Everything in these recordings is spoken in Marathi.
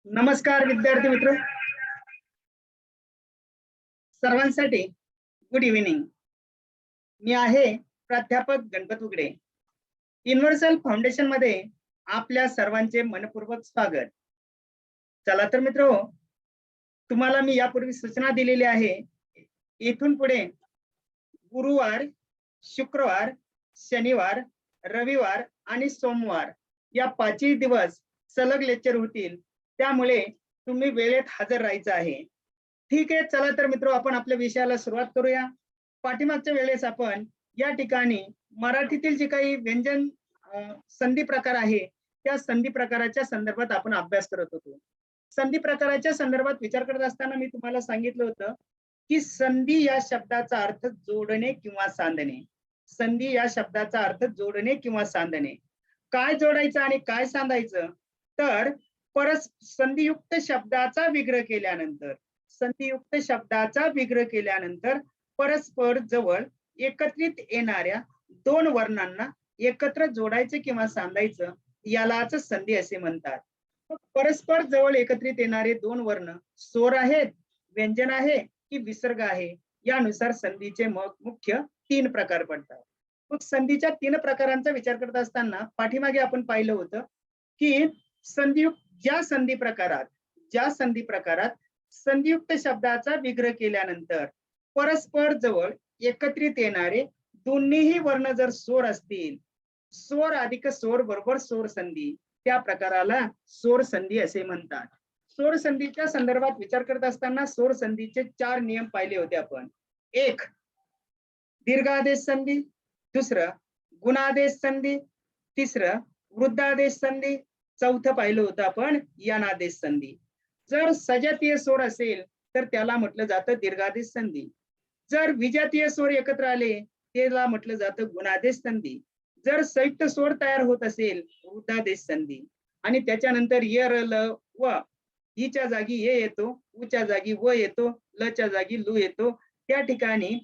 नमस्कार विद्यार्थी मित्र सर्वांसाठी गुड इव्हिनिंग। मी आहे प्राध्यापक गणपत उगडे। युनिव्हर्सल फाउंडेशन मध्ये आपल्या सर्वांचे मनपूर्वक स्वागत। चला तर मित्रो, तुम्हाला मी यापूर्वी सूचना दिलेली आहे। इथून पुढे गुरुवार, शुक्रवार, शनिवार, रविवार आणि सोमवार या 5 दिवस सलग लेक्चर होतील, त्यामुळे तुम्ही वेळेत हजर राहायचं आहे। ठीक आहे, चला तर मित्रो, आपण आपल्या विषयाला सुरुवात करूया। पाठीमागच्या वेळेस आपण या ठिकाणी मराठीतील जे काही व्यंजन संधी प्रकार आहे त्या संधी प्रकाराच्या संदर्भात आपण अभ्यास करत होतो। संधी प्रकाराच्या संदर्भात विचार करत असताना मी तुम्हाला सांगितलं होतं की संधी या शब्दाचा अर्थ जोडणे किंवा सांधणे। संधी या शब्दाचा अर्थ जोडणे किंवा सांधणे। काय जोडायचं आणि काय सांधायचं तर संधियुक्त शब्दाचा विग्रह केल्यानंतर, संधियुक्त शब्दाचा विग्रह केल्यानंतर परस्पर जवळ एकत्रित येणाऱ्या दोन वर्णांना एकत्र जोडायचं किंवा सांधायचं, यालाच संधी असे म्हणतात। परस्पर जवळ एकत्रित येणारे दोन वर्ण स्वर आहेत, व्यंजन आहे की विसर्ग आहे, यानुसार संधीचे मुख्य 3 प्रकार पडतात। मग संधीच्या 3 प्रकारांचा विचार करत असताना पाठीमागे आपण पाहिलं होतं की ज्या संधी प्रकारात संधियुक्त शब्दाचा विग्रह केल्यानंतर परस्पर जवळ एकत्रित येणारे दोन्हीही वर्ण जर स्वर असतील, स्वर अधिक स्वर बरोबर स्वर संधी, त्या प्रकाराला स्वर संधी असे म्हणतात। स्वर संधीच्या संदर्भात विचार करत असताना स्वर संधीचे 4 नियम पाहिले होते आपण। एक, दीर्घादेश संधी, दुसरं गुणादेश संधी, तिसरं वृद्धादेश संधी, चौथं पाहिलं होतं आपण यनादेश संधी। जर सजातीय स्वर असेल तर त्याला म्हटलं जातं दीर्घादेश संधी। जर विजातीय स्वर एकत्र आले त्याला म्हटलं जातं गुणादेश संधी। जर संयुक्त स्वर तयार होत असेल वृद्धादेश संधी। आणि त्याच्यानंतर य र ल व, ईच्या जागी ये येतो, उच्या जागी व येतो, लच्या जागी लू येतो, त्या ठिकाणी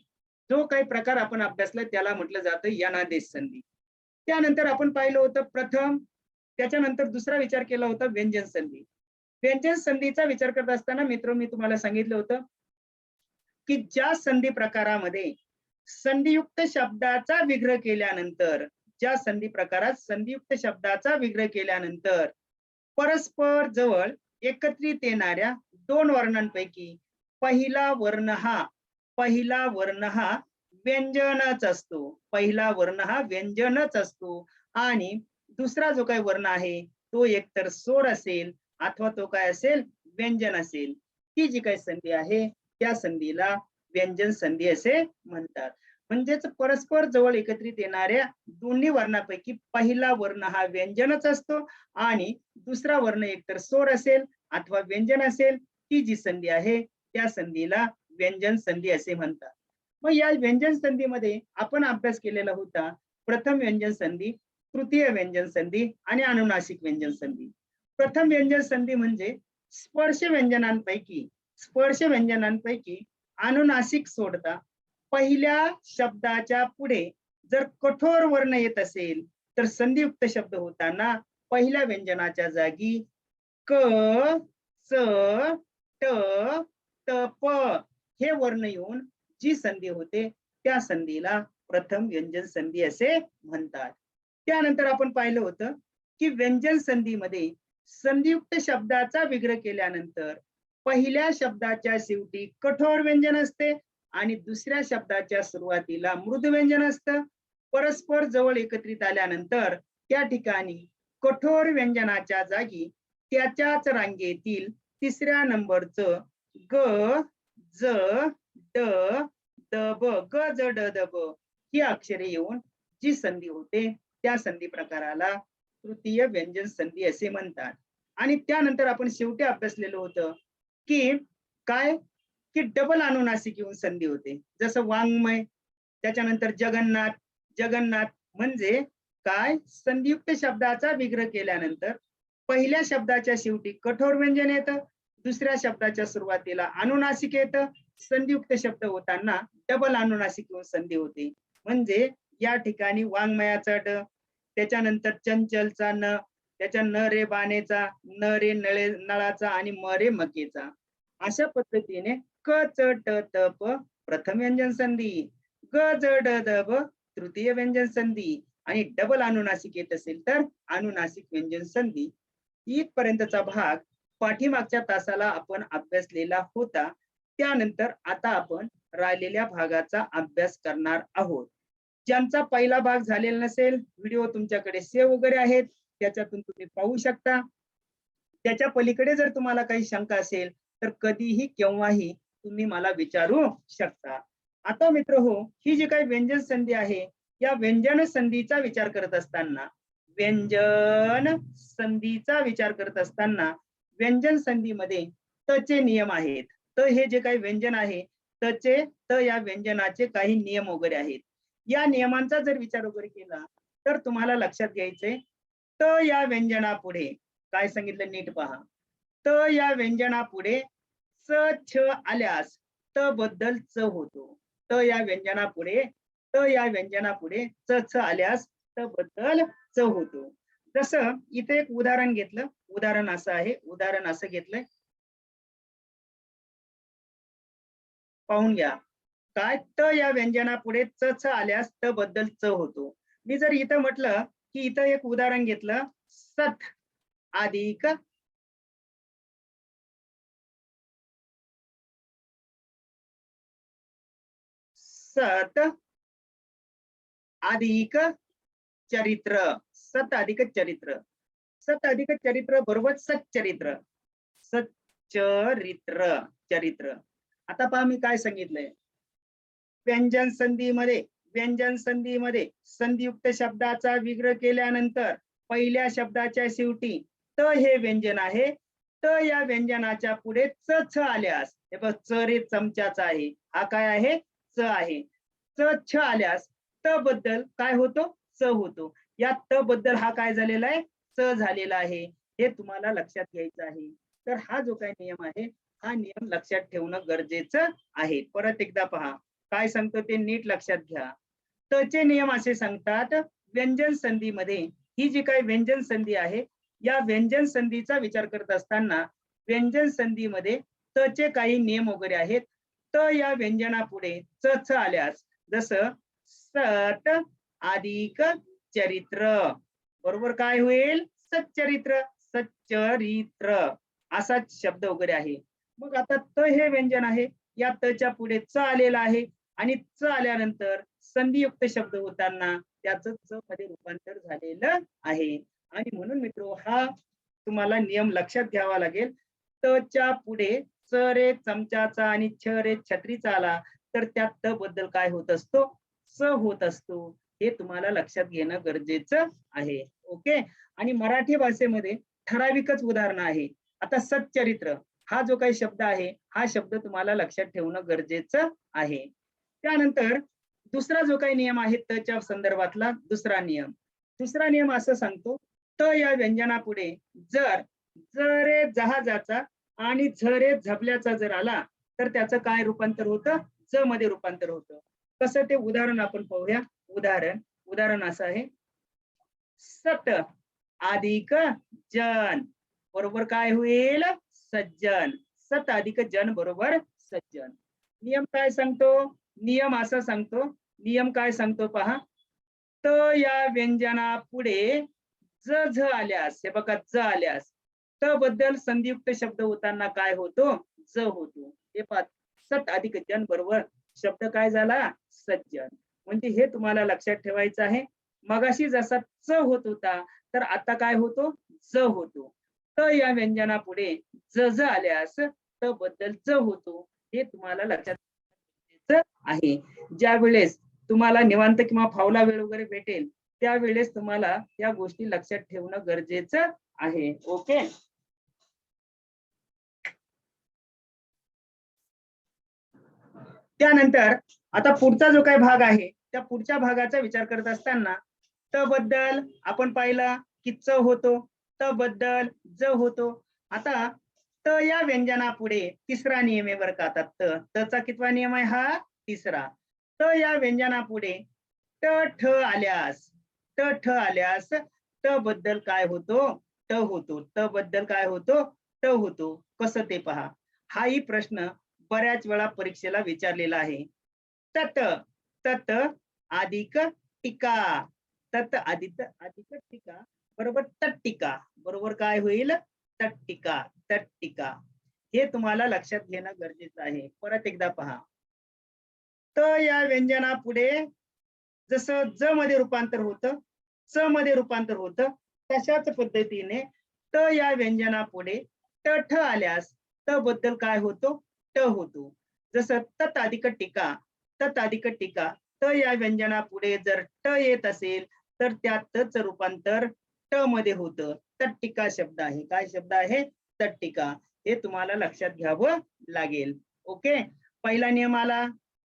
जो काही प्रकार आपण अभ्यासला त्याला म्हटलं जातं यनादेश संधी। त्यानंतर आपण पाहिलं होतं प्रथम, त्याच्यानंतर दुसरा विचार केला होता व्यंजन संधी। व्यंजन संधीचा विचार करत असताना मित्र मी तुम्हाला सांगितलं होतं की ज्या संधी प्रकारामध्ये संधियुक्त शब्दाचा विग्रह केल्यानंतर, ज्या संधी प्रकारात संधियुक्त शब्दाचा विग्रह केल्यानंतर परस्पर जवळ एकत्रित येणाऱ्या दोन वर्णांपैकी पहिला वर्ण हा व्यंजनच असतो। पहिला वर्ण हा व्यंजनच असतो आणि दुसरा जो काही वर्ण आहे तो एकतर स्वर असेल अथवा तो काय असेल, व्यंजन असेल। ती जी काही संधी आहे त्या संधीला व्यंजन संधी असे म्हणतात। म्हणजेच परस्पर जवळ एकत्रित येणाऱ्या दोन्ही वर्णापैकी पहिला वर्ण हा व्यंजनच असतो आणि दुसरा वर्ण एकतर स्वर असेल अथवा व्यंजन असेल, ती जी संधी आहे त्या संधीला व्यंजन संधी असे म्हणतात। मग या व्यंजन संधीमध्ये आपण अभ्यास केलेला होता प्रथम व्यंजन संधी, तृतीय व्यंजन संधी आणि अनुनासिक व्यंजन संधी। प्रथम व्यंजन संधी म्हणजे स्पर्श व्यंजनांपैकी अनुनासिक सोडता पहिल्या शब्दाच्या पुढे जर कठोर वर्ण येत असेल तर संधियुक्त शब्द होताना पहिल्या व्यंजनाच्या जागी क, च, ट, त, प हे वर्ण येऊन जी संधी होते त्या संधीला प्रथम व्यंजन संधी असे म्हणतात। त्यानंतर आपण पाहिलं होतं की व्यंजन संधीमध्ये संधियुक्त शब्दाचा विग्रह केल्यानंतर पहिल्या शब्दाच्या शेवटी कठोर व्यंजन असते आणि दुसऱ्या शब्दाच्या सुरुवातीला मृदू व्यंजन असतं। परस्पर जवळ एकत्रित आल्यानंतर त्या ठिकाणी कठोर व्यंजनाच्या जागी त्याच्याच रांगेतील तिसऱ्या नंबरचं ग, ज, ड, द, ब, ग, ज, ड, द, ब ही अक्षरे येऊन जी संधी होते त्या संधी प्रकाराला तृतीय व्यंजन संधी असे म्हणतात। आणि त्यानंतर आपण शेवटी अभ्यासलेलं होतं की काय, की डबल अनुनासिक येऊन संधी होते। जसं वाङ्मय, त्याच्यानंतर जगन्नाथ म्हणजे काय, संधियुक्त शब्दाचा विग्रह केल्यानंतर पहिल्या शब्दाच्या शेवटी कठोर व्यंजन येतं, दुसऱ्या शब्दाच्या सुरुवातीला अनुनासिक येतं, संधियुक्त शब्द होताना डबल अनुनासिक येऊन संधी होते। म्हणजे या ठिकाणी वाङ्मयाचा ड, त्याच्यानंतर चंचलचा न, त्याच्या न रे बाणेचा, न रे नळाचा आणि म रे मकेचा. अशा पद्धतीने क च ट त प प्रथम व्यंजन संधी, ग ज ड द ब तृतीय व्यंजन संधी आणि डबल अनुनासिक येत असेल तर अनुनासिक व्यंजन संधी. इथपर्यंतचा भाग पाठीमागच्या तासाला आपण अभ्यासलेला होता. त्यानंतर आता आपण राहिलेल्या भागाचा अभ्यास करणार आहोत. ज्यांचा पहिला भाग झालेला नसेल, व्हिडिओ तुमच्याकडे सेव्ह वगैरे आहेत, त्याच्यातून तुम्ही पाहू शकता. त्याच्या पलीकडे जर तुम्हाला काही शंका असेल तर कधीही केव्हाही तुम्ही मला विचारू शकता. आता मित्र हो, ही जी काही व्यंजन संधी आहे, या व्यंजन संधीचा विचार करत असताना व्यंजन संधीमध्ये तचे नियम आहेत. त हे जे काही व्यंजन आहे, तचे त या व्यंजनाचे काही नियम वगैरे आहेत. या नियमांचा जर विचार वगैरे केला तर तुम्हाला लक्षात घ्यायचंय, त या व्यंजनापुढे काय सांगितलं नीट पहा. त या व्यंजनापुढे च छ आल्यास त बद्दल च होतो. त या व्यंजनापुढे च छ आल्यास त बद्दल च होतो. जसं इथे एक उदाहरण घेतलं, उदाहरण असं आहे, उदाहरण असं घेतलंय, पाहून घ्या. काय, त या व्यंजनापुढे च छ आल्यास त बद्दल च होतो. मी जर इथं म्हटलं की इथं एक उदाहरण घेतलं, सत अधिक सत अधिक चरित्र, सत अधिक चरित्र, सत अधिक चरित्र बरोबर सच्चरित्र, सच्चरित्र, चरित्र. आता पहा मी काय सांगितलंय, व्यंजन संधीमध्ये संधियुक्त शब्दाचा विग्रह केल्यानंतर पहिल्या शब्दाच्या शेवटी त हे व्यंजन आहे. त या व्यंजनाच्या पुढे च छ आल्यास, हे बघ च रे चमच्याचा आहे, हा काय आहे, च आहे. च छ आल्यास त बद्दल काय होतो, च होतो. या त बद्दल हा काय झालेला आहे, च झालेला आहे. हे तुम्हाला लक्षात घ्यायचं आहे. तर हा जो काही नियम आहे, हा नियम लक्षात ठेवणं गरजेचं आहे. परत एकदा पहा काय सांगतो ते नीट लक्षात घ्या. तचे नियम असे सांगतात, व्यंजन संधीमध्ये ही जी काही व्यंजन संधी आहे, या व्यंजन संधीचा विचार करत असताना व्यंजन संधीमध्ये तचे काही नियम वगैरे आहेत. त या व्यंजनापुढे च छ आल्यास, जसं सत अधिक चरित्र बरोबर काय होईल, सच्चरित्र, सच्चरित्र असा शब्द वगैरे आहे. मग आता त हे व्यंजन आहे, या तच्या पुढे च आलेला आहे आणि च आल्यानंतर संधियुक्त शब्द होताना त्याचं च मध्ये रूपांतर झालेलं आहे. आणि म्हणून मित्र हा तुम्हाला नियम लक्षात घ्यावा लागेल. तच्या पुढे च रे चमच्याचा आणि छ रे छत्रीचा आला तर त्या त बद्दल काय होत असतो, च होत असतो. हे तुम्हाला लक्षात घेणं गरजेचं आहे. ओके. आणि मराठी भाषेमध्ये ठराविकच उदाहरण आहे. आता सच्चरित्र हा जो काही शब्द आहे, हा शब्द तुम्हाला लक्षात ठेवणं गरजेचं आहे. त्यानंतर दुसरा जो काही नियम आहे तच्या संदर्भातला दुसरा नियम असं सांगतो, त या व्यंजनापुढे जर ज रे जहाजाचा आणि झ रे झबल्याचा जर आला तर त्याचं काय रूपांतर होतं, ज मध्ये रूपांतर होतं. कसं ते उदाहरण आपण पाहूया. उदाहरण असं आहे, सत अधिक जन बरोबर काय होईल, सज्जन. सत अधिक जन बरोबर सज्जन. नियम काय सांगतो, नियम असा सांगतो, नियम काय सांगतो पहा. त या व्यंजना पुढे ज झ आल्यास, हे बघा ज आल्यास त बद्दल संधियुक्त शब्द होताना काय होतो, ज होतो. हे पहा, सत अधिक जन बरोबर शब्द काय झाला, सज्जन. म्हणजे हे तुम्हाला लक्षात ठेवायचं आहे. मगाशी जसा च होत होता तर आता काय होतो, ज होतो. त या व्यंजना पुढे ज ज आल्यास त बद्दल ज होतो. हे तुम्हाला लक्षात आहे. ज्या वेळेस तुम्हाला निवांत किंवा फावला वेळ वगैरे भेटेल त्यावेळेस तुम्हाला या गोष्टी लक्षात ठेवणं गरजेचं आहे. ओके. त्यानंतर आता पुढचा जो काही भाग आहे त्या पुढच्या भागाचा विचार करत असताना त बद्दल आपण पाहिलं की च होतो, त बद्दल ज होतो. आता त या व्यंजनापुढे तिसरा नियम आहे बरं का. आता तचा कितवा नियम आहे, हा तिसरा. त या व्यंजनापुढे ट ठ आल्यास ट बद्दल काय होतो, ट होतो. ट बद्दल काय होतो, ट होतो. कसं ते पहा. हाही प्रश्न बऱ्याच वेळा परीक्षेला विचारलेला आहे. तत तत अधिक टीका, तत अधिक अधिक टीका बरोबर तट्टिका, बरोबर काय होईल, तट्टिका, तट्टिका. हे तुम्हाला लक्षात घेणं गरजेचं आहे. परत एकदा पहा. त या व्यंजनापुढे जसं ज मध्ये रूपांतर होतं, च मध्ये रूपांतर होतं, तशाच पद्धतीने त या व्यंजनापुढे ट ठ आल्यास त बद्दल काय होतो, ट होतो. जसं तत अधिक टीका, तत अधिक टीका. त या व्यंजनापुढे जर ट येत असेल तर त्या तच रूपांतर ट मध्ये होतं. तट्टिका शब्द आहे. काय शब्द आहे, तट्टिका. हे तुम्हाला लक्षात घ्यावं लागेल. ओके. पहिला नियम आला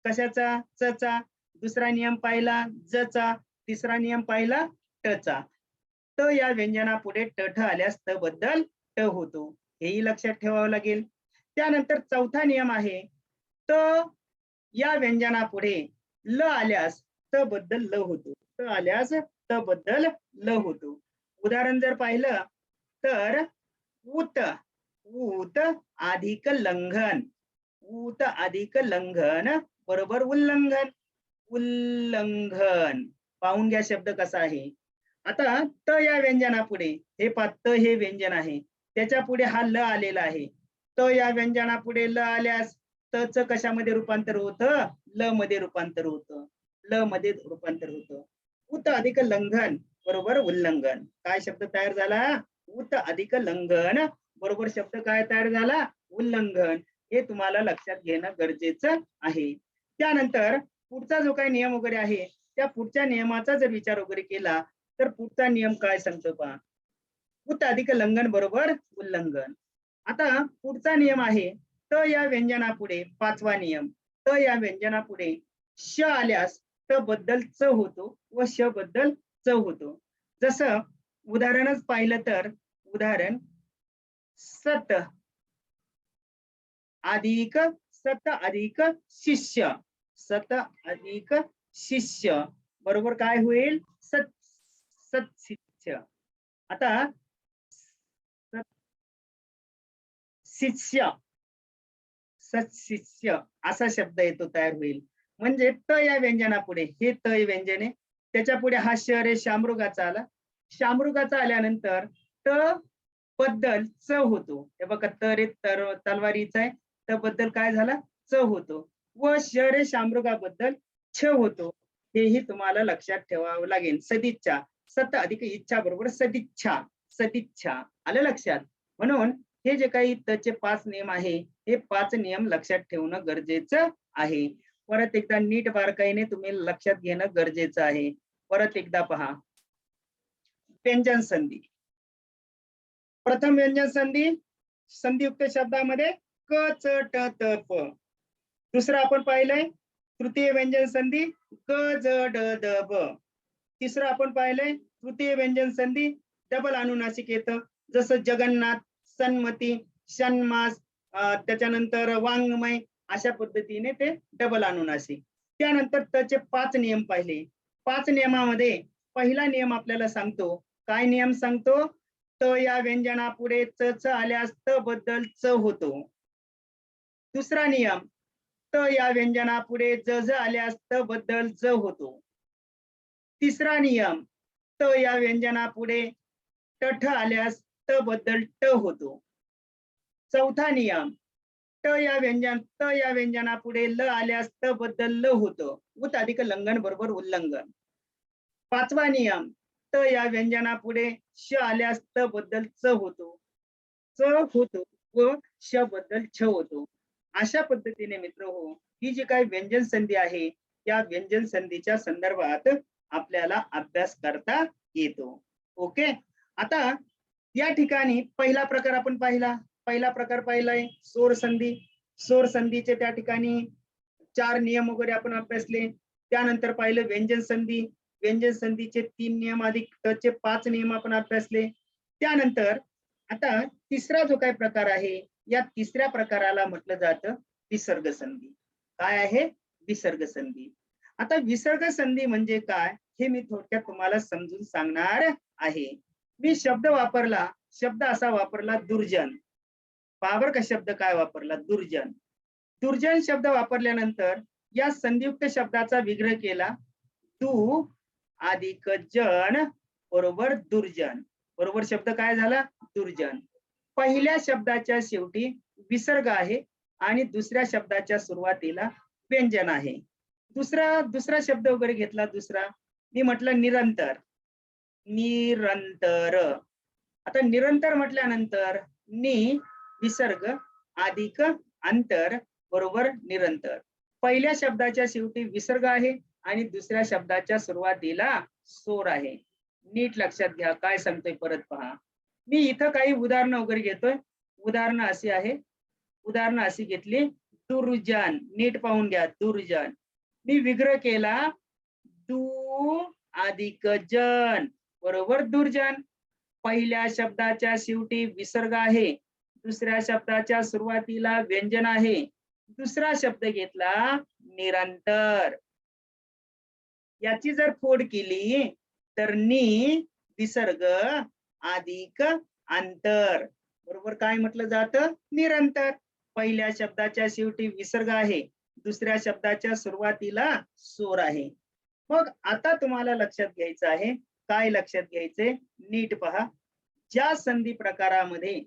कशाचा, च चा. दुसरा नियम पाहिला ज चा. तिसरा नियम पाहिला ट चा. त या व्यंजनापुढे ट ठ आल्यास त बद्दल ट होतो. हेही लक्षात ठेवावं लागेल. त्यानंतर चौथा नियम आहे, त या व्यंजनापुढे ल आल्यास त बद्दल ल होतो. त आल्यास त बद्दल ल होतो. उदाहरण जर पाहिलं तर उत, ऊत अधिक लंघन, ऊत अधिक लंघन बरोबर उल्लंघन, उल्लंघन. पाहून घ्या शब्द कसा आहे. आता त या व्यंजनापुढे हे त हे व्यंजन आहे, त्याच्या पुढे हा ल आलेला आहे. त या व्यंजनापुढे ल आल्यास त च कशामध्ये रूपांतर होतं, ल मध्ये रूपांतर होतं, ल मध्ये रूपांतर होतं. उत अधिक लंघन बरोबर उल्लंघन. काय शब्द तयार झाला, उत अधिक लंघन बरोबर शब्द काय तयार झाला, उल्लंघन. हे तुम्हाला लक्षात घेणं गरजेचं आहे. त्यानंतर पुढचा जो काही नियम वगैरे आहे त्या पुढच्या नियमाचा जर विचार वगैरे केला तर पुढचा नियम काय सांगतो पहा. उत अधिक लंघन बरोबर उल्लंघन. आता पुढचा नियम आहे त या व्यंजनापुढे, पाचवा नियम, त या व्यंजनापुढे श आल्यास त बद्दल च होतो व श बद्दल च होतो. जसं उदाहरणच पाहिलं तर उदाहरण सत अधिक सत अधिक शिष्य, सत अधिक शिष्य बरोबर काय होईल, सत सत शिष्य. आता शिष्य, सत्शिष्य असा शब्द येतो तयार होईल. म्हणजे त या व्यंजनापुढे, हे त व्यंजन आहे, त्याच्या पुढे हा श रे शामृगाचा आला. शामृगाचा आल्यानंतर त बद्दल च होतो. हे बघा त रे तलवारीचा आहे, त बद्दल काय झाला, च होतो. व श रे शामृगाबद्दल छ होतो. हेही तुम्हाला लक्षात ठेवावं लागेल. सदिच्छा, सत अधिक इच्छा बरोबर सदिच्छा, सदिच्छा. आलं लक्षात. म्हणून हे जे काही त्याचे 5 नियम आहे, हे 5 नियम लक्षात ठेवणं गरजेचं आहे. परत एकदा नीट बारकाईने तुम्ही लक्षात घेणं गरजेचं आहे. परत एकदा पहा. व्यंजन संधी. प्रथम व्यंजन संधी संधियुक्त शब्दामध्ये क च ट त प. दुसरं आपण पाहिलंय तृतीय व्यंजन संधी क ज ड द ब. तिसरं आपण पाहिलंय तृतीय व्यंजन संधी डबल अनुनासिक येतं, जसं जगन्नाथ, सन्मती, षण्मास, त्याच्यानंतर वाङ्मय, अशा पद्धतीने ते डबल अनुनासिक. त्यानंतर त्याचे 5 नियम पाहिले. 5 नियमामध्ये पहिला नियम आपल्याला सांगतो, काय नियम सांगतो, त या व्यंजनापुढे च च आल्यास त बद्दल च होतो. दुसरा नियम, त या व्यंजनापुढे ज ज आल्यास त बद्दल ज होतो. तिसरा नियम, त या व्यंजनापुढे ट ठ आल्यास त बद्दल ट होतो. चौथा नियम, त या व्यंजनापुढे ल आल्यास त बद्दल ल होतं. उत अधिक लंघन बरोबर उल्लंघन. पाचवा नियम, त या व्यंजनापुढे श आल्यास त बद्दल च होतो, च होतो व श बद्दल छ होतो. अशा पद्धतीने मित्र हो, ही जी काही व्यंजन संधी आहे त्या व्यंजन संधीच्या संदर्भात आपल्याला अभ्यास करता येतो. ओके. आता या ठिकाणी पहिला प्रकार आपण पाहिला. पहिला प्रकार पाहिलाय सोर संधी. सोर संधीचे त्या ठिकाणी 4 नियम वगैरे आपण अभ्यासले. त्यानंतर पाहिलं व्यंजन संधी. व्यंजन संधीचे 3 नियम अधिक त्याचे 5 नियम आपण अभ्यासले. त्यानंतर आता तिसरा जो काही प्रकार आहे, या तिसऱ्या प्रकाराला म्हटलं जातं विसर्ग संधी. काय आहे, विसर्ग संधी. आता विसर्ग संधी म्हणजे काय हे मी थोडक्यात तुम्हाला समजून सांगणार आहे. मी शब्द वापरला, शब्द असा वापरला दुर्जन. पहा बरं का शब्द काय वापरला, दुर्जन. दुर्जन शब्द वापरल्यानंतर या संधियुक्त शब्दाचा विग्रह केला. तू अधिक जन बरोबर दुर्जन. बरोबर शब्द काय झाला, दुर्जन. पहिल्या शब्दाच्या शेवटी विसर्ग आहे आणि दुसऱ्या शब्दाच्या सुरुवातीला व्यंजन आहे. दुसरा शब्द वगैरे घेतला. दुसरा मी म्हटलं निरंतर. निरंतर. आता निरंतर म्हटल्यानंतर नि विसर्ग अधिक अंतर बरोबर निरंतर. पहिल्या शब्दाच्या शेवटी विसर्ग आहे आणि दुसऱ्या शब्दाच्या सुरुवातीला सोर आहे. नीट लक्षात घ्या काय सांगतोय परत पहा. मी इथं काही उदाहरणं वगैरे घेतोय. उदाहरणं अशी आहे, उदाहरणं अशी घेतली. दुर्जन, नीट पाहून घ्या. दुर्जन. मी विग्रह केला दु अधिक जन बरोबर दुर्जन. पहिल्या शब्दाच्या शेवटी विसर्ग आहे, दुसऱ्या शब्दाच्या सुरुवातीला व्यंजन आहे. दुसरा शब्द घेतला निरंतर. याची जर फोड केली तर नि विसर्ग अधिक अंतर बरोबर काय म्हटलं जातं, निरंतर. पहिल्या शब्दाच्या शेवटी विसर्ग आहे, दुसऱ्या शब्दाच्या सुरुवातीला सोर आहे. मग आता तुम्हाला लक्षात घ्यायचं आहे. काय लक्षात घ्यायचंय, नीट पहा. ज्या संधी प्रकारामध्ये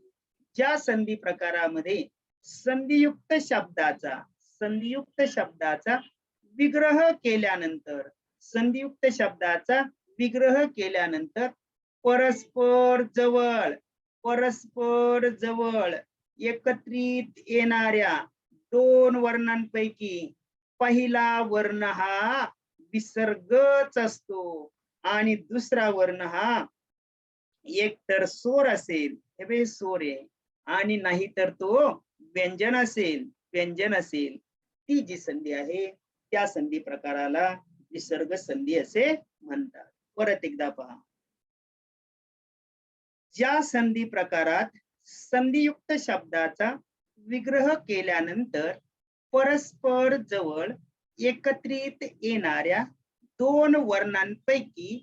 संधियुक्त शब्दाचा विग्रह केल्यानंतर परस्पर जवळ एकत्रित येणाऱ्या दोन वर्णांपैकी पहिला वर्ण हा विसर्गच असतो आणि दुसरा वर्ण हा एकतर सोर असेल, हे सोर आहे, आणि नाही तर तो व्यंजन असेल. ती जी संधी आहे त्या संधी प्रकाराला विसर्ग संधी असे म्हणतात. परत एकदा पहा. ज्या संधी प्रकारात संधियुक्त शब्दाचा विग्रह केल्यानंतर परस्पर जवळ एकत्रित येणाऱ्या दोन वर्णांपैकी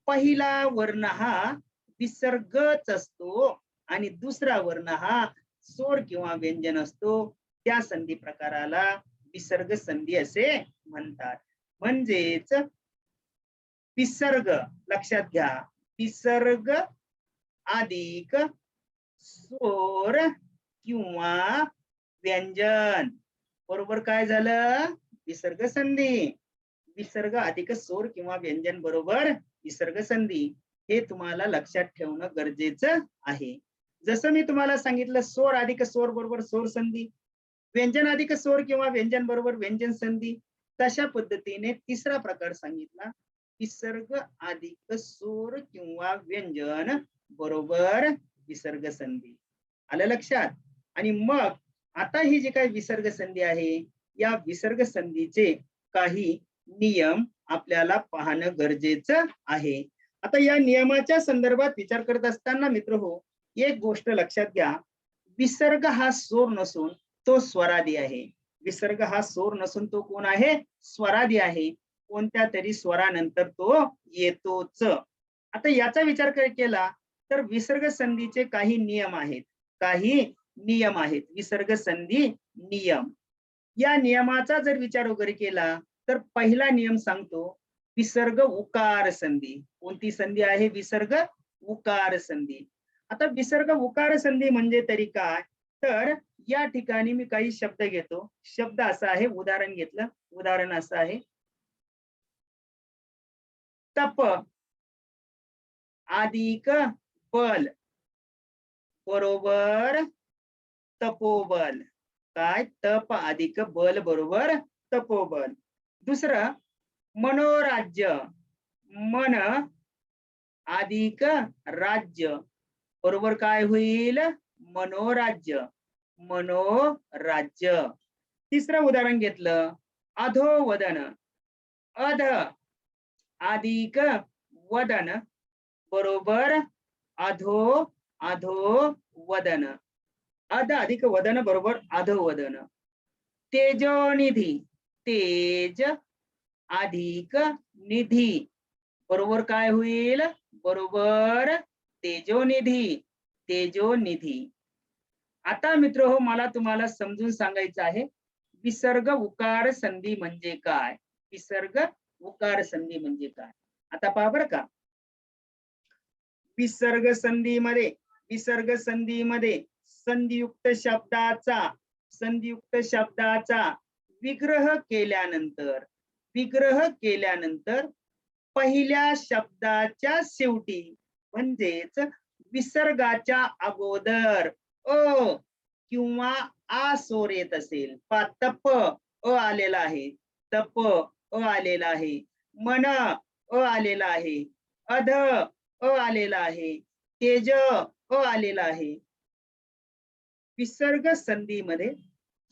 पहिला वर्ण हा विसर्गच असतो आणि दुसरा वर्ण हा सोर किंवा व्यंजन असतो, त्या संधी प्रकाराला विसर्ग संधी असे म्हणतात. म्हणजेच विसर्ग, लक्षात घ्या, विसर्ग अधिक सोर किंवा व्यंजन बरोबर काय झालं, विसर्ग संधी. विसर्ग अधिक सोर किंवा व्यंजन बरोबर विसर्ग संधी. हे तुम्हाला लक्षात ठेवणं गरजेचं आहे. जसं मी तुम्हाला सांगितलं सोर अधिक सोर बरोबर सोर संधी, व्यंजन अधिक सोर किंवा व्यंजन बरोबर व्यंजन संधी, तशा पद्धतीने तिसरा प्रकार सांगितला विसर्ग अधिक सोर किंवा व्यंजन बरोबर विसर्ग संधी. आलं लक्षात? आणि मग आता ही जी काही विसर्ग संधी आहे, या विसर्ग संधीचे काही नियम आपल्याला पाहणं गरजेचं आहे. आता या नियमाच्या संदर्भात विचार करत असताना मित्रहो, एक गोष्ट लक्षात घ्या. विसर्ग हा सोर नसून तो स्वरादी आहे. विसर्ग हा सोर नसून तो कोण आहे, स्वरादी आहे. कोणत्या तरी स्वरानंतर तो येतोच. आता याचा विचार केला तर विसर्ग संधीचे काही नियम आहेत. विसर्ग संधी नियम. या नियमाचा जर विचार वगैरे केला तर पहिला नियम सांगतो विसर्ग उकार संधी. कोणती संधी आहे, विसर्ग उकार संधी. आता विसर्ग उकार संधी म्हणजे तरी काय, तर या ठिकाणी मी काही शब्द घेतो. शब्द असा आहे, उदाहरण घेतलं. उदाहरण असं आहे, तप अधिक बल बरोबर तपोबल. काय, तप अधिक बल बरोबर तपोबल. दुसरं मनोराज्य, मन अधिक राज्य बरोबर काय होईल, मनोराज्य. तिसरं उदाहरण घेतलं, अधोवदन, अध अधिक वदन बरोबर अधोवदन. अध अधिक वदन बरोबर अधोवदन. तेजोनिधी, तेज अधिक निधी बरोबर काय होईल? बरोबर तेजोनिधी. तेजोनिधी. आता मित्र हो, मला तुम्हाला समजून सांगायचं आहे, विसर्ग उकार संधी म्हणजे काय? विसर्ग उकार संधी म्हणजे काय? आता पहा बरं का, विसर्ग संधीमध्ये संधियुक्त शब्दाचा विग्रह केल्यानंतर पहिल्या शब्दाच्या शेवटी म्हणजेच विसर्गाच्या अगोदर अ किंवा आ स्वर येत असेल, तप आलेला आहे, तप आलेला आहे, मन आलेला आहे, अध आलेला आहे, तेज आलेला आहे. विसर्ग संधीमध्ये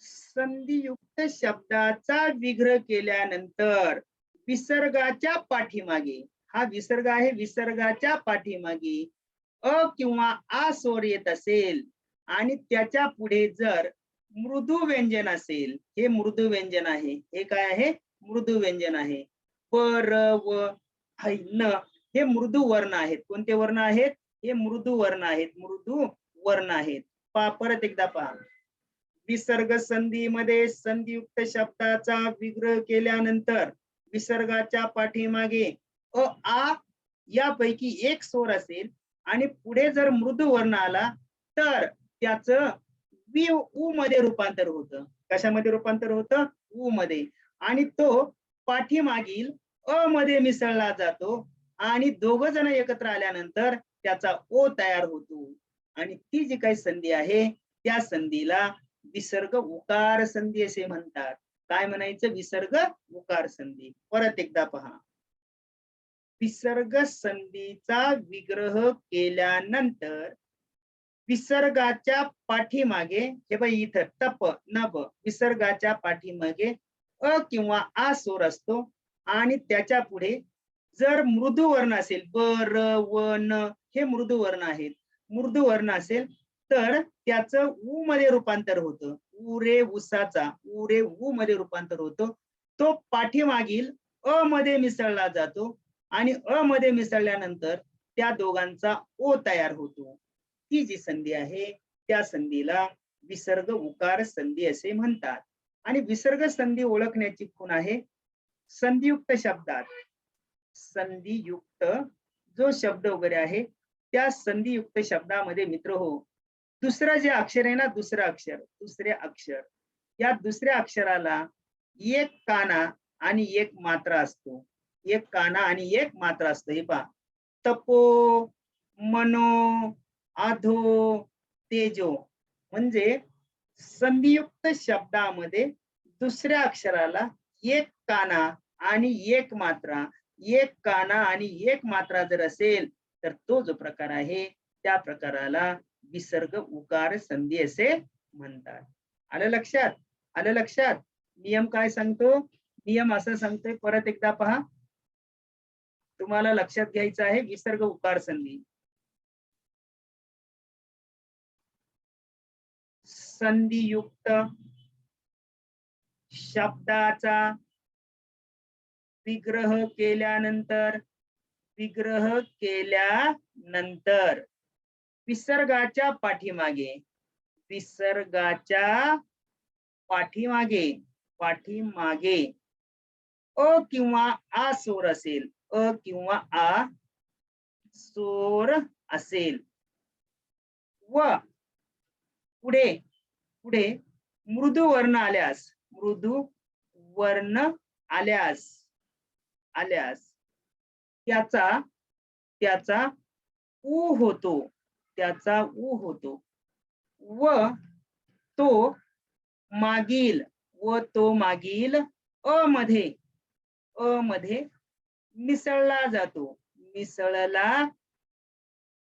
संधियुक्त शब्दाचा विग्रह केल्यानंतर विसर्गाच्या पाठीमागे, हा विसर्ग आहे, विसर्गाच्या पाठीमागे अ किंवा आ स्वर येत असेल आणि त्याच्या पुढे जर मृदू व्यंजन असेल, हे मृदू व्यंजन आहे, हे काय आहे? मृदू व्यंजन आहे. प, र, व, है, न हे मृदू वर्ण आहेत. कोणते वर्ण आहेत? हे मृदू वर्ण आहेत. मृदू वर्ण आहेत. परत एकदा पहा, विसर्ग संधीमध्ये संधियुक्त शब्दाचा विग्रह केल्यानंतर विसर्गाच्या पाठीमागे अ, आ यापैकी एक स्वर असेल आणि पुढे जर मृदू वर्ण आला तर त्याचं वि उ मध्ये रूपांतर होतं. कशामध्ये रूपांतर होतं? उ मध्ये. आणि तो पाठीमागील अ मध्ये मिसळला जातो आणि दोघ जण एकत्र आल्यानंतर त्याचा ओ तयार होतो. आणि ती जी काही संधी आहे त्या संधीला विसर्ग उकार संधी असे म्हणतात. काय म्हणायचं? विसर्ग उकार संधी. परत एकदा पहा, विसर्ग संधीचा विग्रह केल्यानंतर विसर्गाच्या पाठीमागे, हे बघ इथं तप नभ, विसर्गाच्या पाठीमागे अ किंवा आ स्वर असतो आणि त्याच्या पुढे जर मृदू वर्ण असेल, ब, र, व, न हे मृदू वर्ण आहेत, मृदू वर्ण असेल तर त्याचं उ मध्ये रूपांतर होतं. उ रे उसाचा उ रे उ मध्ये रूपांतर होतो. तो पाठीमागील अ मध्ये मिसळला जातो आणि अ मध्ये मिसळल्यानंतर त्या दोघांचा ओ तयार होतो. ती जी संधी आहे त्या संधीला विसर्ग उकार संधी असे म्हणतात. आणि विसर्ग संधी ओळखण्याची खूण आहे, संधियुक्त शब्दात संधियुक्त जो शब्द वगैरे आहे त्या संधियुक्त शब्दामध्ये मित्र हो, दुसरं जे अक्षर आहे ना, दुसरे अक्षर, या दुसऱ्या अक्षराला एक काना आणि एक मात्रा असतो. एक काना आणि एक मात्रा असतो. हे पहा, तपो, मनो, अधो, तेजो म्हणजे संधियुक्त शब्दामध्ये दुसऱ्या अक्षराला एक काना आणि एक मात्रा, एक काना आणि एक मात्रा जर असेल तर तो जो प्रकार आहे त्या प्रकाराला विसर्ग उकार संधी असे म्हणतात. आलं लक्षात? आलं लक्षात? नियम काय सांगतो? नियम असं सांगतोय, परत एकदा पहा, तुम्हाला लक्षात घ्यायचं आहे विसर्ग उकार संधी. संधियुक्त शब्दाचा विग्रह केल्यानंतर विसर्गाच्या पाठीमागे अ किंवा आ स्वर असेल, अ किंवा आ स्वर असेल व पुढे मृदू वर्ण आल्यास त्याचा उ होतो, व तो मागील अ मध्ये मिसळला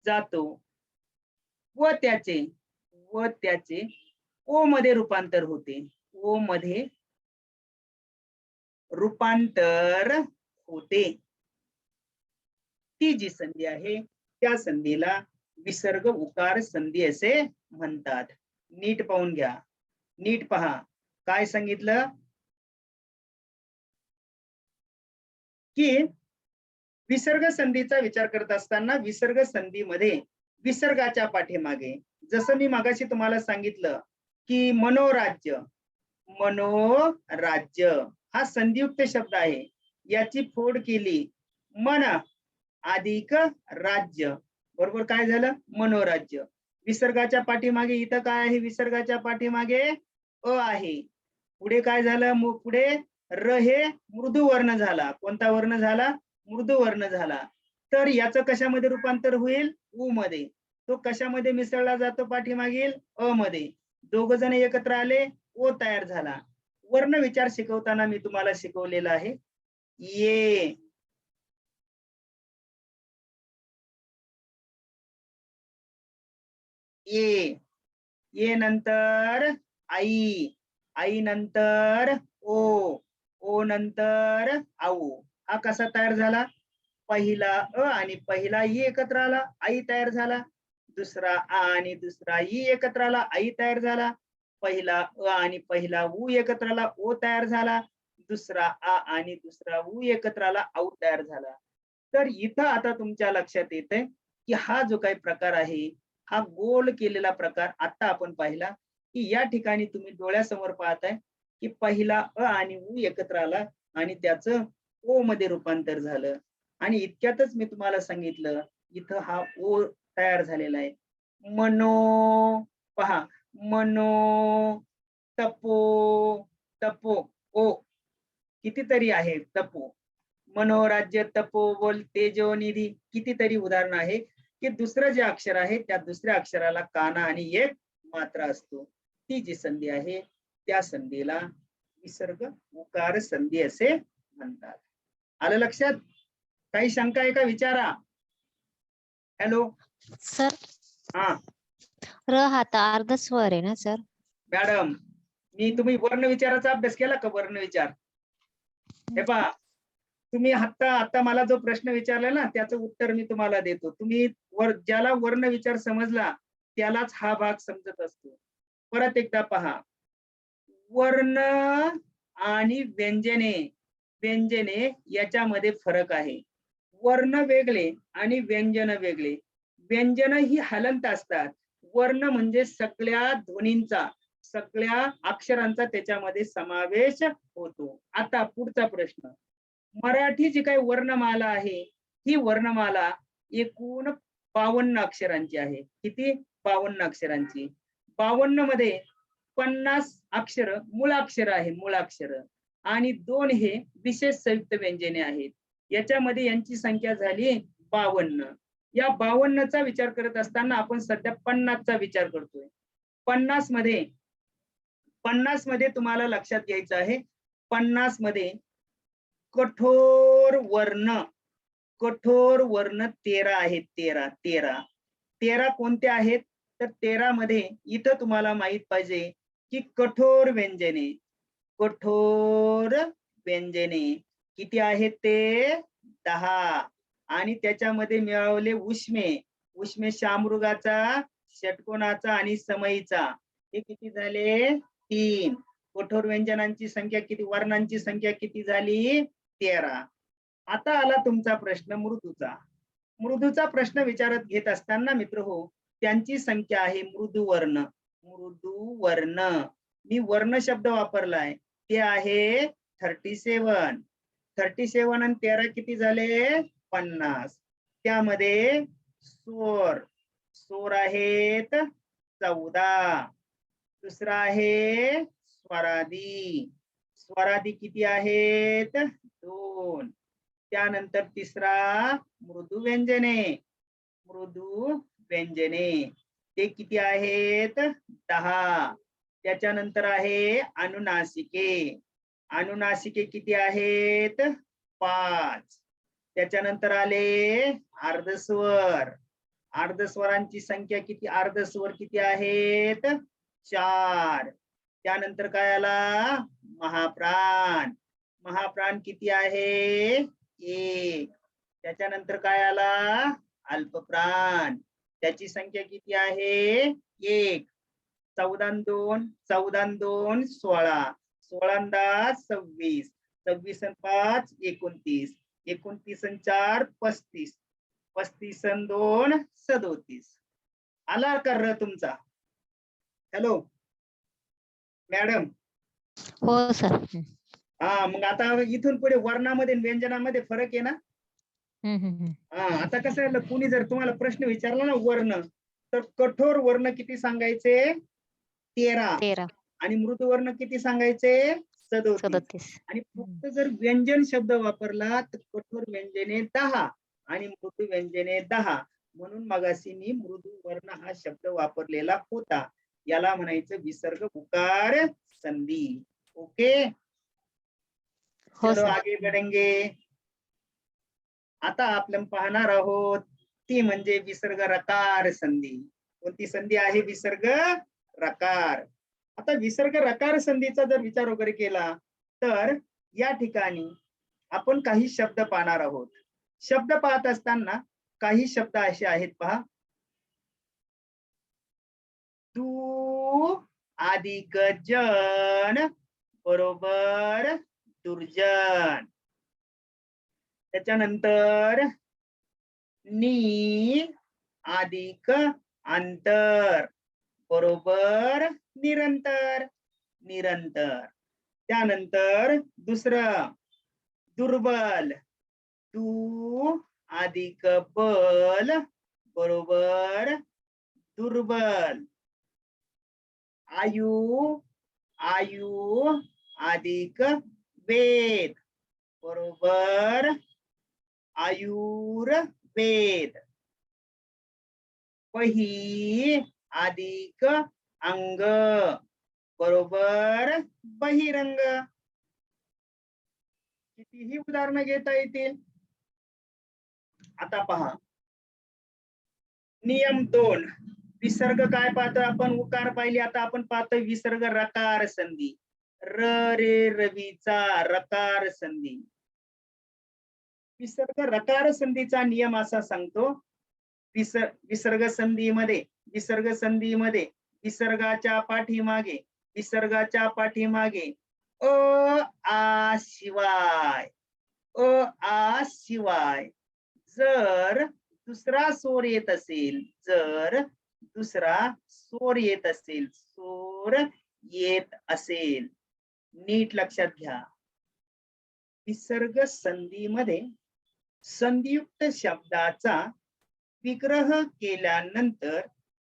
जातो व त्याचे ओ मध्ये रूपांतर होते. ती जी संधी आहे त्या संधीला विसर्ग उकार संधी असे म्हणतात. नीट पाहून घ्या, नीट पहा काय सांगितलं की विसर्ग संधीचा विचार करत असताना विसर्ग संधीमध्ये विसर्गाच्या पाठीमागे जसं मी मागाशी तुम्हाला सांगितलं की मनोराज्य, मनोराज्य हा संधियुक्त शब्द आहे. याची फोड केली मन अधिक राज्य, बरोबर काय झालं? मनोराज्य. विसर्गाच्या पाठीमागे इथं काय आहे? विसर्गाच्या पाठीमागे अ आहे. पुढे काय झालं? पुढे र हे मृदू वर्ण झाला. कोणता वर्ण झाला? मृदू वर्ण झाला. तर याचं कशामध्ये रूपांतर होईल? उ मध्ये. तो कशामध्ये मिसळला जातो? पाठीमागील अ मध्ये. दोघ जण एकत्र आले, ओ तयार झाला. वर्ण विचार शिकवताना मी तुम्हाला शिकवलेला आहे ये, ये नंतर आई, आई नंतर ओ नंतर आऊ. हा कसा तयार झाला? पहिला अ आणि पहिला ई एकत्र आला, आई तयार झाला. दुसरा आ आणि दुसरा ई एकत्र आला, आई तयार झाला. पहिला अ आणि पहिला उ एकत्र आला, ओ तयार झाला. दुसरा आ आणि दुसरा उ एकत्र आला, आऊ तयार झाला. तर इथं आता तुमच्या लक्षात येतंय की हा जो काही प्रकार आहे हा गोल केलेला प्रकार आता आपण पाहिला की या ठिकाणी तुम्ही डोळ्यासमोर पाहताय की पहिला अ आणि उ एकत्र आला आणि त्याचं ओ मध्ये रूपांतर झालं. आणि इतक्यातच मी तुम्हाला सांगितलं इथं हा ओ तयार झालेला आहे. मनो, पहा, मनो तपो, तपो ओ कितीतरी आहे. तपो, मनोराज्य, तपोबल, तेजोनिधी, कितीतरी उदाहरण आहे की दुसरं जे अक्षर आहे त्या दुसऱ्या अक्षराला काना आणि एक मात्रा असतो. ती जी संधी आहे त्या संधीला विसर्ग उकार संधी असे म्हणतात. आलं लक्षात? काही शंका आहे का? विचारा. हॅलो सर, हा र हा तर अर्ध स्वर आहे ना सर? मॅडम, तुम्ही वर्ण विचाराचा अभ्यास केला का? वर्ण विचार हे पहा, तुम्ही आता मला जो प्रश्न विचारला ना त्याचं उत्तर मी तुम्हाला देतो. तुम्ही ज्याला वर्ण विचार समजला त्यालाच हा भाग समजत असतो. परत एकदा पहा, वर्ण आणि व्यंजने, व्यंजने याच्यामध्ये फरक आहे. वर्ण वेगळे आणि व्यंजन वेगळे. व्यंजन ही हलंत असतात. वर्ण म्हणजे सगळ्या ध्वनींचा, सगळ्या अक्षरांचा त्याच्यामध्ये समावेश होतो. आता पुढचा प्रश्न, मराठी जी काही वर्णमाला आहे ही वर्णमाला एकूण 52 अक्षरांची आहे. किती? 52 अक्षरांची. 52 मध्ये 50 अक्षर मूळाक्षर आहे, मूळाक्षर, आणि 2 हे विशेष संयुक्त व्यंजने आहेत. याच्यामध्ये यांची संख्या झाली 52. या 52चा विचार करत असताना आपण सध्या 50चा विचार करतोय. 50 मध्ये तुम्हाला लक्षात घ्यायचं आहे, 50 मध्ये कठोर वर्ण, कठोर वर्ण 13 आहेत. 13 कोणते आहेत? तर 13 मध्ये इथं तुम्हाला माहित पाहिजे की कठोर व्यंजने, कठोर व्यंजने किती आहेत? ते 10. आणि त्याच्यामध्ये मिळवले उष्मे, उष्मे शामृगाचा, षटकोनाचा आणि समईचा, हे किती झाले? 3. कठोर व्यंजनांची संख्या किती? वर्णांची संख्या किती झाली? 13. आता आला तुमचा प्रश्न मृदूचा. मृदूचा प्रश्न विचारत घेत असताना मित्र हो, त्यांची संख्या आहे मृदू वर्ण. मृदू वर्ण, मी वर्ण शब्द वापरलाय, ते आहे 37. 37 आणि 13 किती झाले? 50. त्यामध्ये स्वर, स्वर आहेत 14. दुसरा आहे स्वरादी, स्वरादी किती आहेत? 2. त्यानंतर तिसरा मृदू व्यंजने, मृदू व्यंजने ते किती आहेत? 10. त्याच्यानंतर आहे अनुनासिके, अनुनासिके किती आहेत? 5. त्याच्यानंतर आले अर्धस्वर, अर्धस्वरांची संख्या किती? अर्धस्वर किती आहेत? 4. त्यानंतर काय आला? महाप्राण, महाप्राण किती आहे? 1. त्याच्यानंतर काय आला? अल्पप्राण, त्याची संख्या किती आहे? 1. 14 2 14 2 16, 16 26, 26 5 29, 29 आणि 4 35, 35 आणि 2 37. आला का र तुमचा? Hello madam. हो सर. हा, मग आता इथून पुढे वर्णामध्ये आणि व्यंजनामध्ये फरक आहे ना. हा, आता कसं आहे, कुणी जर तुम्हाला प्रश्न विचारला ना वर्ण, तर कठोर वर्ण किती सांगायचे? 13. 13, आणि मृदू वर्ण किती सांगायचे? 37. 37. आणि फक्त जर व्यंजन शब्द वापरला तर कठोर व्यंजने 10 आणि मृदू व्यंजने 10. म्हणून मगाशी मी मृदू वर्ण हा शब्द वापरलेला होता. याला म्हणायचं विसर्ग उकार संधी. ओके, हो चलो सर. आगे बढ़ेंगे. आता आपण पाहणार आहोत ती म्हणजे विसर्ग रकार संधी. कोणती संधी आहे? विसर्ग रकार. आता विसर्ग रकार संधीचा जर विचार वगैरे केला तर या ठिकाणी आपण काही शब्द पाहणार आहोत. शब्द पाहत असताना काही शब्द असे आहेत पहा. तू अधिक जन बरोबर दुर्जन. त्याच्यानंतर नी अधिक अंतर बरोबर निरंतर. निरंतर. त्यानंतर दुसरं दुर्बल. तू अधिक बल बरोबर दुर्बल. आयु. आयु अधिक वेद बरोबर आयुर्वेद. वही अधिक अंग बरोबर बहिरंग. कितीही उदाहरणं घेता येतील. आता पहा, नियम 2. विसर्ग काय पाहतो आपण? उकार पाहिले. आता आपण पाहतो विसर्ग रकार संधी. र रे रवीचा रकार संधी. विसर्ग रकार संधीचा नियम असा सांगतो, विसर्ग संधीमध्ये विसर्गाच्या पाठीमागे अ आ शिवाय जर दुसरा स्वर येत असेल, नीट लक्षात घ्या. विसर्ग संधीमध्ये संधियुक्त शब्दाचा विग्रह केल्यानंतर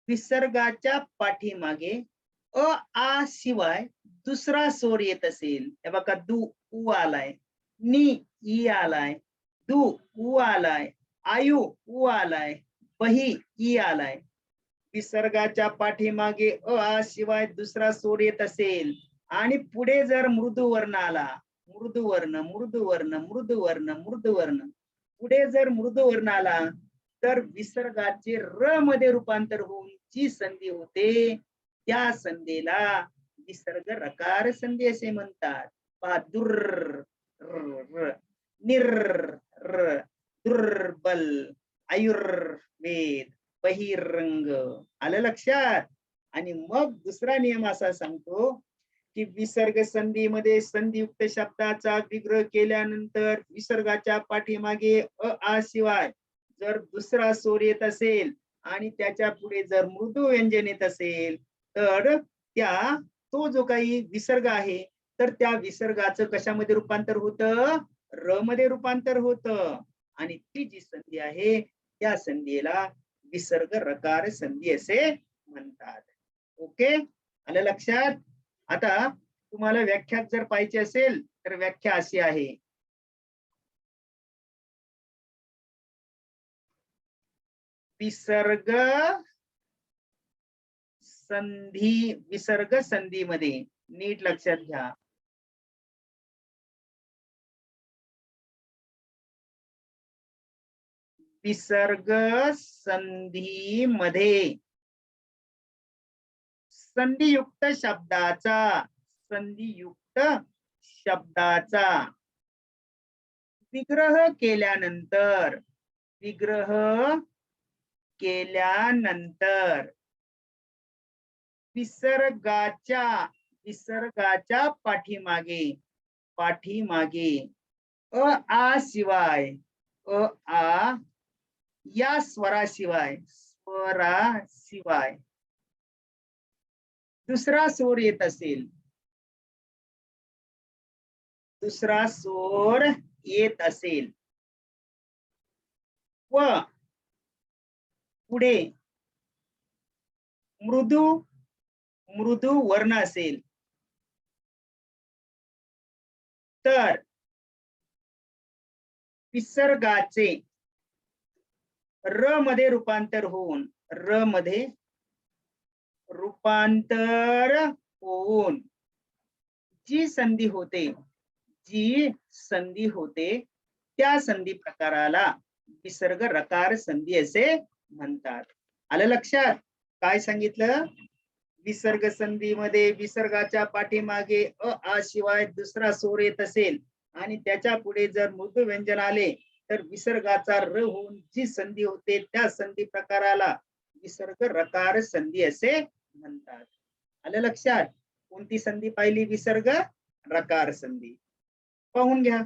विसर्गाच्या पाठीमागे अ आ शिवाय दुसरा स्वर येत असेल. हे बघा, दु उ आलाय, नी ई आलाय, दु उ आलाय, आयु उ आलाय, बही ई आलाय. विसर्गाच्या पाठीमागे अ आ शिवाय दुसरा स्वर येत असेल आणि पुढे जर मृदू वर्ण आला, मृदू वर्ण पुढे जर मृदू वर्ण आला तर विसर्गाचे र मध्ये रूपांतर होऊन जी संधी होते त्या संधीला विसर्ग रकार संधी असे म्हणतात. दुर्बल, आयुर्वेद, बहिरंग. आलं लक्षात? आणि मग दुसरा नियम असा सांगतो की विसर्ग संधीमध्ये संधियुक्त शब्दाचा विग्रह केल्यानंतर विसर्गाच्या पाठीमागे अ आ शिवाय जर दुसरा स्वर येत असेल आणि त्याच्या पुढे जर मृदू व्यंजन येत असेल तर तो जो काही विसर्ग आहे तर त्या विसर्गाचं कशामध्ये रूपांतर होतं? र मध्ये रूपांतर होतं. आणि ती जी संधी आहे त्या संधीला विसर्ग रकार संधी असे म्हणतात. ओके, आलं लक्षात? आता तुम्हाला व्याख्या जर पाहिजे असेल तर व्याख्या अशी आहे. विसर्ग संधीमध्ये नीट लक्षात घ्या. विसर्ग संधीमध्ये संधियुक्त शब्दाचा विग्रह केल्यानंतर विसर्गाच्या पाठीमागे आ शिवाय आ या स्वराशिवाय दुसरा स्वर येत असेल, दुसरा स्वर येत असेल व पुढे मृदू मृदू वर्ण असेल तर विसर्गाचे र मध्ये रूपांतर होऊन जी संधी होते त्या संधी प्रकाराला विसर्ग रकार संधी असे म्हणतात. आलं लक्षात? काय सांगितलं? विसर्ग संधीमध्ये विसर्गाच्या पाठीमागे आ शिवाय दुसरा स्वर येत असेल आणि त्याच्या पुढे जर मृदू व्यंजन आले तर विसर्गाचा र होऊन जी संधी होते त्या संधी प्रकाराला विसर्ग रकार संधी असे म्हणतात. आलं लक्षात? कोणती संधी पाहिली? विसर्ग रकार संधी. पाहून घ्या.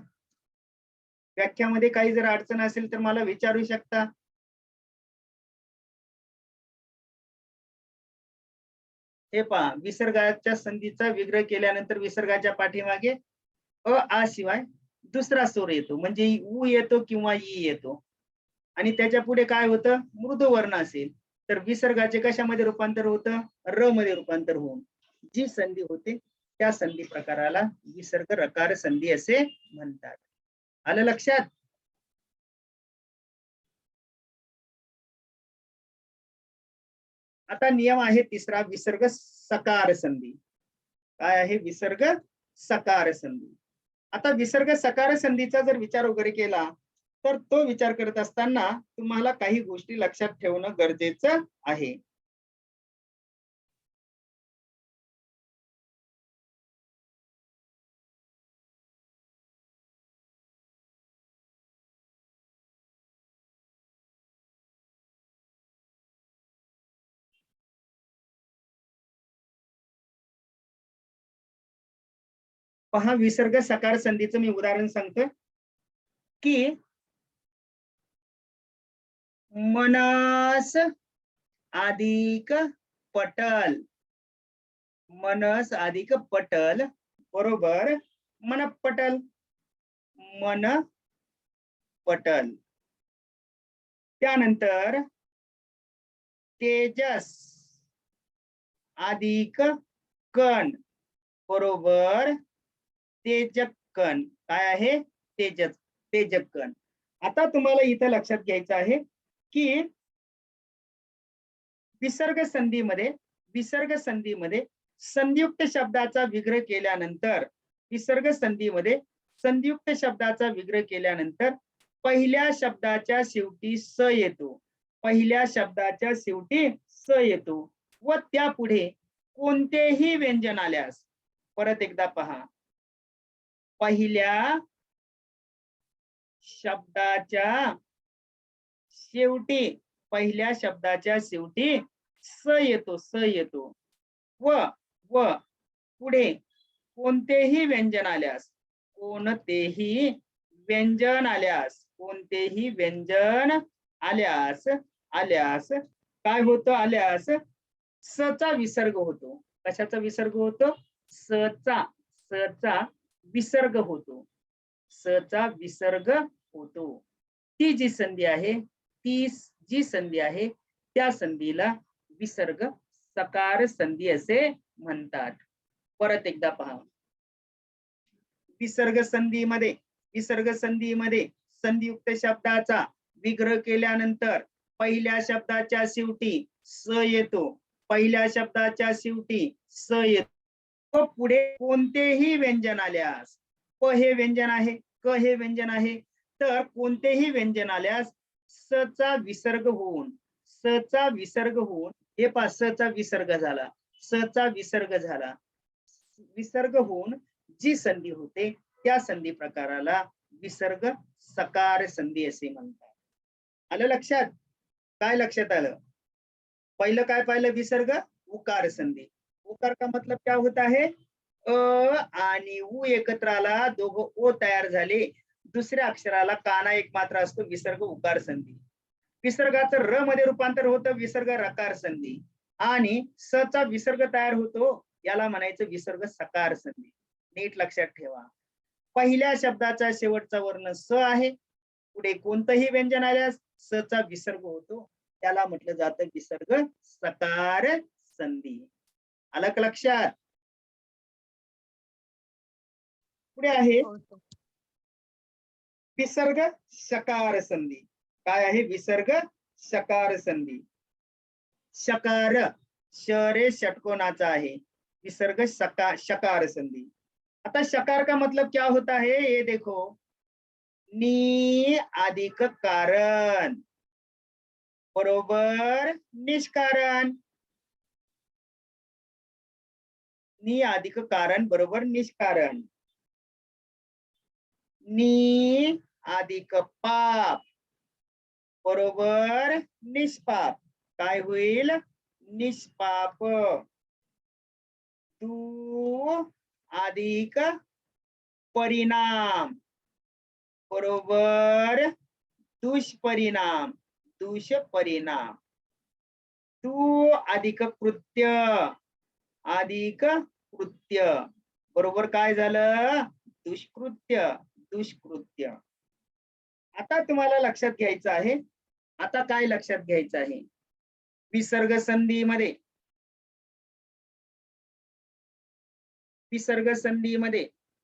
व्याख्यामध्ये काही जर अडचण असेल तर मला विचारू शकता. हे पहा, विसर्गाच्या संधीचा विग्रह केल्यानंतर विसर्गाच्या पाठीमागे आ शिवाय दुसरा स्वर येतो, म्हणजे उ येतो किंवा ई येतो आणि त्याच्या पुढे काय होतं? मृदू वर्ण असेल तर विसर्गाचे कशामध्ये रूपांतर होतं? र मध्ये रूपांतर होऊन जी संधी होते त्या संधी प्रकाराला विसर्ग रकार संधी असे म्हणतात. आलं लक्षात? आता नियम आहे तिसरा, विसर्ग सकार संधी. काय आहे? विसर्ग सकार संधी. आता विसर्ग सकार संधीचा जर विचार वगैरे केला तर तो विचार करत असताना तुम्हाला काही गोष्टी लक्षात ठेवणं गरजेचं आहे. पहा, विसर्ग सकार संधीचं मी उदाहरण सांगतो की मनस अधिक पटल, मनस अधिक पटल बरोबर मन पटल, मन पटल. त्यानंतर तेजस अधिक कण बरोबर तेजक कण. काय आहे? तेजक कण. आता तुम्हाला इथं लक्षात घ्यायचं आहे की विसर्ग संधीमध्ये संधियुक्त शब्दाचा विग्रह केल्यानंतर संधियुक्त शब्दाचा विग्रह केल्यानंतर पहिल्या शब्दाच्या शेवटी स येतो व त्यापुढे कोणतेही व्यंजन आल्यास, परत एकदा पहा, पहिल्या शब्दाच्या शेवटी स येतो व पुढे कोणतेही व्यंजन आल्यास काय होतं? आल्यास स चा विसर्ग होतो. कशाचा विसर्ग होतो? स चा विसर्ग होतो. ती जी संधी आहे त्या संधीला विसर्ग सकार संधी असे म्हणतात. परत एकदा पहा, विसर्ग संधीमध्ये संधियुक्त शब्दाचा विग्रह केल्यानंतर पहिल्या शब्दाच्या शेवटी स येतो व पुढे कोणतेही व्यंजन आल्यास, प हे व्यंजन आहे, क हे व्यंजन आहे, तर कोणतेही व्यंजन आल्यास स चा विसर्ग होऊन हे पहा, स चा विसर्ग होऊन जी संधी होते त्या संधी प्रकाराला विसर्ग सकार संधी असे म्हणतात. आलं लक्षात? काय लक्षात आलं? पहिलं काय पाहिलं? विसर्ग उकार संधी. उकार का मतलब क्या होता है? अ आणि उ एकत्र आला, दोघं ओ तयार झाले दुसऱ्या अक्षराला काना एक मात्र असतो, विसर्ग उकार संधी. विसर्गाचं र मध्ये रूपांतर होतं, विसर्ग रकार संधी. आणि स चा विसर्ग तयार होतो, याला म्हणायचं विसर्ग सकार संधी. नीट लक्षात ठेवा. पहिल्या शब्दाचा शेवटचा वर्ण स आहे, पुढे कोणतंही व्यंजन आल्यास स चा विसर्ग होतो, त्याला म्हटलं जातं विसर्ग सकार संधी. आलं का लक्षात? पुढे आहे हो सर. विसर्ग शकार संधी. काय आहे? विसर्ग शकार संधी. शकार शरे षटकोनाचा आहे, विसर्ग शकार संधि. आता शकार का मतलब क्या होता है, ये देखो, नी अधिक कारण बरोबर निष्कारण. नी अधिक कारण बरोबर निष्कारण. नी अधिक पाप बरोबर निष्पाप. काय होईल? निष्पाप. दु अधिक परिणाम बरोबर दुष्परिणाम. दुष्परिणाम. दु अधिक कृत्य अधिक कृत्य बरोबर काय झालं? दुष्कृत्य. दुष्कृत्य. आता तुम्हाला लक्षात घ्यायचं आहे, आता काय लक्षात घ्यायचं आहे? विसर्ग संधीमध्ये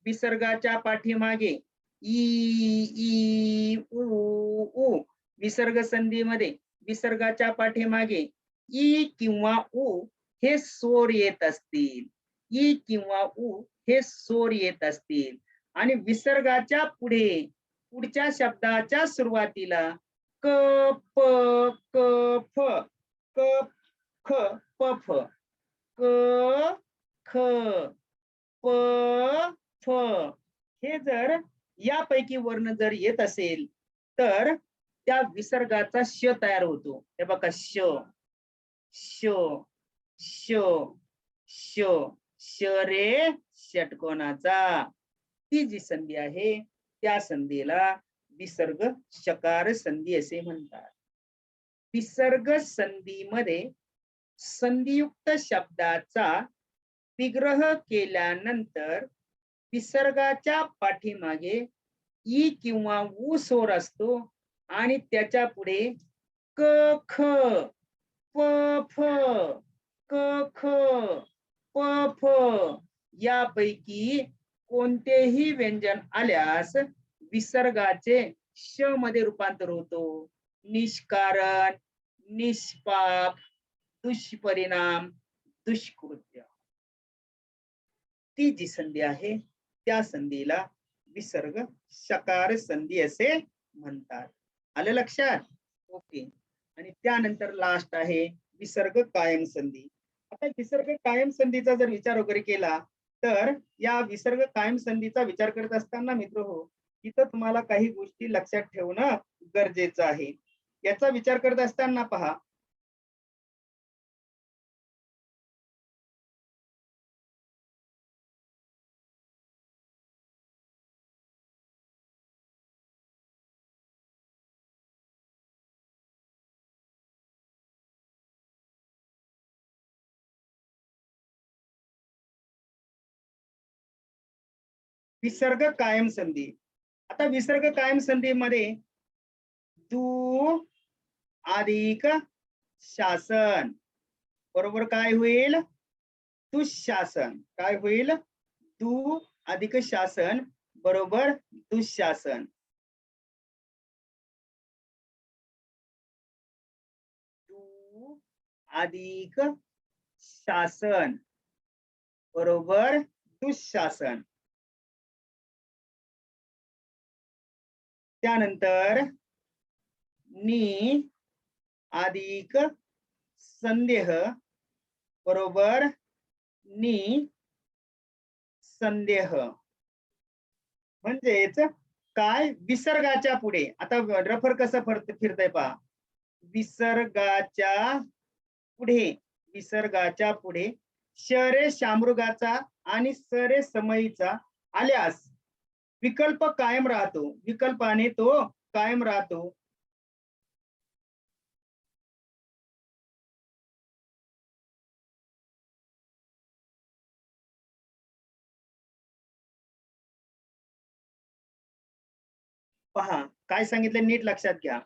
विसर्गाच्या पाठीमागे ई उ. विसर्ग संधीमध्ये विसर्गाच्या पाठीमागे ई किंवा उ हे स्वर येत असतील. ई किंवा उ हे स्वर येत असतील. आणि विसर्गाच्या पुढच्या शब्दाच्या सुरुवातीला क प क फ क ख प फ क ख प फ हे जर यापैकी वर्ण जर येत असेल तर त्या विसर्गाचा श तयार होतो. हे बघा, श श श श श रे षटकोनाचा. ती जी संधी आहे त्या संधीला विसर्ग शकार संधी असे म्हणतात. विसर्ग संधीमध्ये संधियुक्त शब्दाचा विग्रह केल्यानंतर विसर्गाच्या पाठीमागे ई किंवा उ स्वर असतो आणि त्याच्या पुढे क ख प फ क ख प फ यापैकी कोणतेही व्यंजन आल्यास विसर्गाचे श मध्ये रूपांतर होतो. निष्कारण, निष्पाप, दुष्परिणाम, दुष्कृत्य. ती जी संधी आहे त्या संधीला विसर्ग शकार संधी असे म्हणतात. आलं लक्षात? ओके. आणि त्यानंतर लास्ट आहे विसर्ग कायम संधी. आता विसर्ग कायम संधीचा जर विचार वगैरे केला तर या विसर्ग कायम संधीचा विचार करत असताना मित्र हो, इथं तुम्हाला काही गोष्टी लक्षात ठेवणं गरजेचं आहे. याचा विचार करत असताना पहा, विसर्ग कायम संधी. आता विसर्ग कायम संधीमध्ये दु अधिक शासन बरोबर काय होईल? दुःशासन. काय होईल? दु अधिक शासन बरोबर दुःशासन. दु अधिक शासन बरोबर दुःशासन. त्यानंतर नी अधिक संदेह बरोबर नी संदेह. म्हणजेच काय? विसर्गाच्या पुढे आता रफर कसं फिरतंय पहा. विसर्गाच्या पुढे श रे शामृगाचा आणि स रे समईचा आल्यास विकल्प कायम राहतो, विकल्पाने तो कायम राहतो. पहा काय सांगितलं नीट लक्षात घ्या.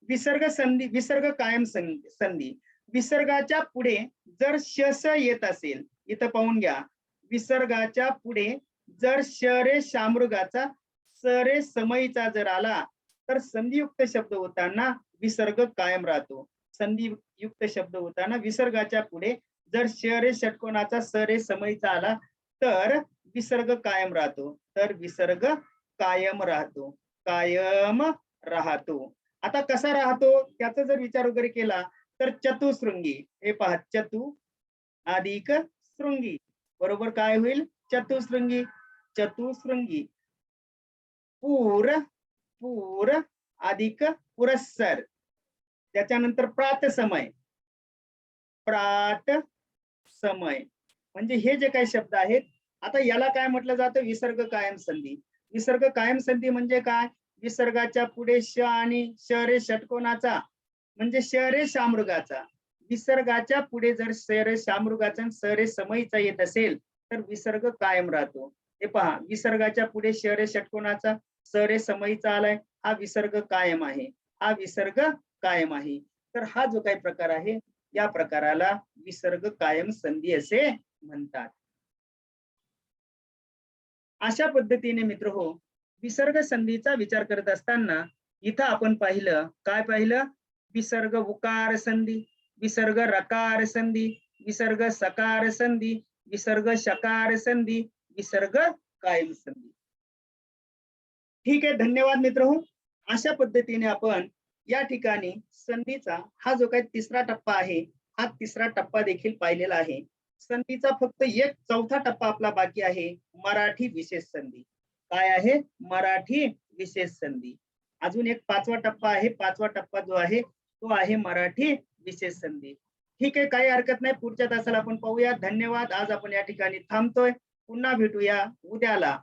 विसर्ग संधी, विसर्ग कायम संधी. विसर्गाच्या पुढे जर शस येत असेल, इथं पाहून घ्या, विसर्गाच्या पुढे जर श रे शामृगाचा स रे समईचा जर आला तर संधियुक्त शब्द होताना विसर्ग कायम राहतो. संधियुक्त शब्द होताना विसर्गाच्या पुढे जर श रे षटकोनाचा स रे समईचा आला तर विसर्ग कायम राहतो, तर विसर्ग कायम राहतो, कायम राहतो. आता कसा राहतो त्याचा जर विचार वगैरे केला तर चतुशृंगी, हे पहा, चतु अधिक शृंगी बरोबर काय होईल, चतुशृंगी. चतुशृंगी. पूर, पूर अधिक पुरस्सर, त्याच्यानंतर प्रात समय, प्रात समय. म्हणजे हे जे काही शब्द आहेत, आता याला काय म्हटलं जातं, विसर्ग कायम संधी. विसर्ग कायम संधी म्हणजे काय, विसर्गाच्या पुढे श आणि श रे षटकोनाचा म्हणजे श रे शामृगाचा, विसर्गाच्या पुढे जर श रे शामृगाचा स रे समईचा येत असेल तर विसर्ग कायम राहतो. हे पहा, विसर्गाच्या पुढे श रे षटकोनाचा स रे समईचा आलाय, हा विसर्ग कायम आहे, हा विसर्ग कायम आहे. तर हा जो काही प्रकार आहे या प्रकाराला विसर्ग कायम संधी असे म्हणतात. अशा पद्धतीने मित्र हो, विसर्ग संधीचा विचार करत असताना इथं आपण पाहिलं, काय पाहिलं, विसर्ग उकार संधी, विसर्ग रकार संधी, विसर्ग सकार संधी, विसर्ग शकार संधी, विसर्ग कायम संधी. ठीक आहे, धन्यवाद मित्र हो. अशा पद्धतीने आपण या ठिकाणी संधीचा हा जो काही तिसरा टप्पा आहे, हा तिसरा टप्पा देखील पाहिलेला आहे. संधीचा फक्त एक चौथा टप्पा आपला बाकी आहे, मराठी विशेष संधी. काय आहे, मराठी विशेष संधी. अजून एक पाचवा टप्पा आहे, पाचवा टप्पा जो आहे तो आहे मराठी विशेष संधी. ठीक आहे, काही हरकत नाही, पुढच्या तासाला आपण पाहूया. धन्यवाद. आज आपण या ठिकाणी थांबतोय, पुन्हा भेटूया उद्याला.